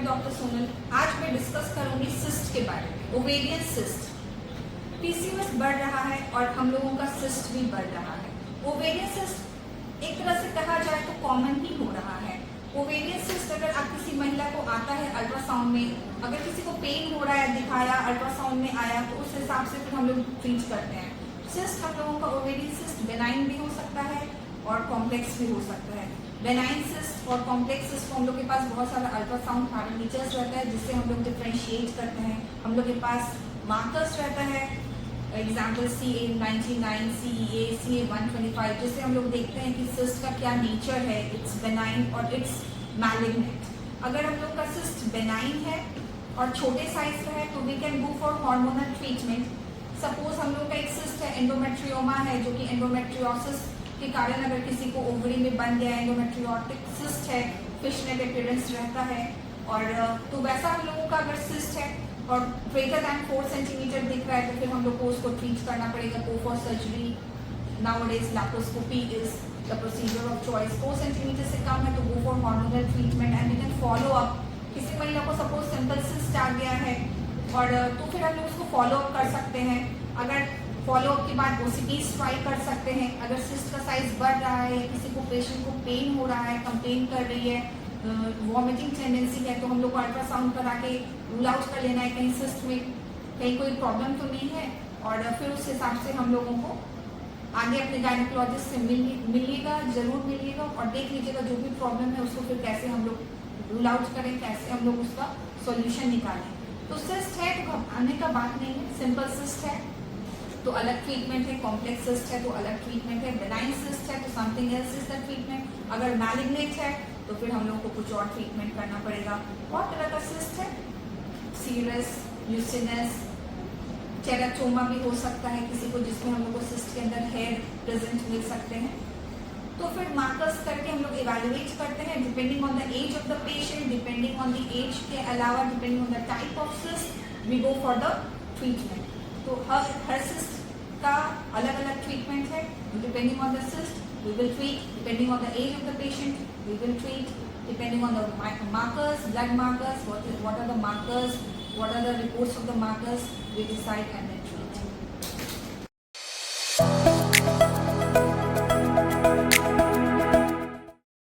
मैं डॉक्टर सोनल। आज मैं डिस्कस करूंगी सिस्ट के बारे में। ओवेरियन सिस्ट, पीसीओएस बढ़ रहा है और हम लोगों का सिस्ट भी बढ़ रहा है। ओवेरियन सिस्ट एक तरह से कहा जाए तो कॉमन ही हो रहा है। ओवेरियन सिस्ट अगर आप किसी महिला को आता है अल्ट्रासाउंड में, अगर किसी को पेन हो रहा है, दिखाया, अल्ट्रासाउंड में आया, तो उस हिसाब से फिर हम लोग ट्रीट करते हैं। सिस्ट हम लोगों का ओवेरियन सिस्ट बेनाइन भी हो सकता है और कॉम्प्लेक्स भी हो सकता है। बेनाइन सिस्ट और कॉम्प्लेक्स सिस्ट को हम लोग के पास बहुत सारा अल्ट्रासाउंड पैरामीटर्स रहता है जिससे हम लोग डिफ्रेंशिएट करते हैं। हम लोग के पास मार्कर्स रहता है, एग्जाम्पल CA99, CEA, CA125, जिससे हम लोग देखते हैं कि सिस्ट का क्या नेचर है, इट्स बेनाइन और इट्स मैलिग्नेंट। अगर हम लोग का सिस्ट बेनाइन है और छोटे साइज का है तो we can go for hormonal treatment. Suppose हम लोग का एक सिस्ट है, एंडोमेट्रियोमा है, जो कि एंडोमेट्रियोसिस के कारण अगर किसी को ओवरी में बन गया, एंडोमेट्रियोटिक सिस्ट है, फिशनेट अपीयरेंस रहता है, और तो वैसा हम लोगों का अगर सिस्ट है और ग्रेटर दैन 4 सेंटीमीटर दिख रहा है तो फिर हम लोग को उसको ट्रीट करना पड़ेगा। Go for surgery. Nowadays laparoscopy is the procedure of choice. 4 centimetre से कम है तो go for hormonal treatment and we can follow up. किसी महिला को सपोज सिंपल सिस्ट आ गया है और तो फिर हम लोग उसको फॉलो अप कर सकते हैं। अगर फॉलो अप के बाद ओसीपीज ट्राई कर सकते हैं। अगर सिस्ट का साइज बढ़ रहा है, किसी को पेशेंट को पेन हो रहा है, कंप्लेन कर रही है, वॉमिटिंग टेंडेंसी है, तो हम लोग को अल्ट्रासाउंड करा के रूल आउट कर लेना है कहीं सिस्ट में कहीं कोई प्रॉब्लम तो नहीं है, और फिर उस हिसाब से हम लोगों को आगे अपने गायनेकोलॉजिस्ट से मिलिएगा, जरूर मिलिएगा और देख लीजिएगा जो भी प्रॉब्लम है उसको फिर कैसे हम लोग रूल आउट करें, कैसे हम लोग उसका सॉल्यूशन निकालें। तो सिस्ट है तो घबराने का बात नहीं है। सिंपल सिस्ट है तो अलग ट्रीटमेंट है, कॉम्प्लेक्स सिस्ट है तो अलग ट्रीटमेंट है, बेनाइन सिस्ट है तो something else is the treatment. अगर मैलिग्नेंट है तो फिर हम लोग को कुछ और ट्रीटमेंट करना पड़ेगा। बहुत तरह का सिस्ट है, सीरस, ल्यूसिनस, टेराटोमा भी हो सकता है किसी को, जिसमें हम लोग को सिस्ट के अंदर हेयर प्रेजेंट मिल सकते हैं। तो फिर मार्कर्स करके हम लोग इवैल्यूएट करते हैं depending on the age of the patient, depending on the age के अलावा depending on the type of cyst we go for the treatment. तो हर सिस्ट का अलग अलग ट्रीटमेंट है। Depending on the cyst we will treat, depending on the age of the patient we will treat, depending on the markers, blood markers, what are the markers, what are the reports of the markers, we decide and then treat.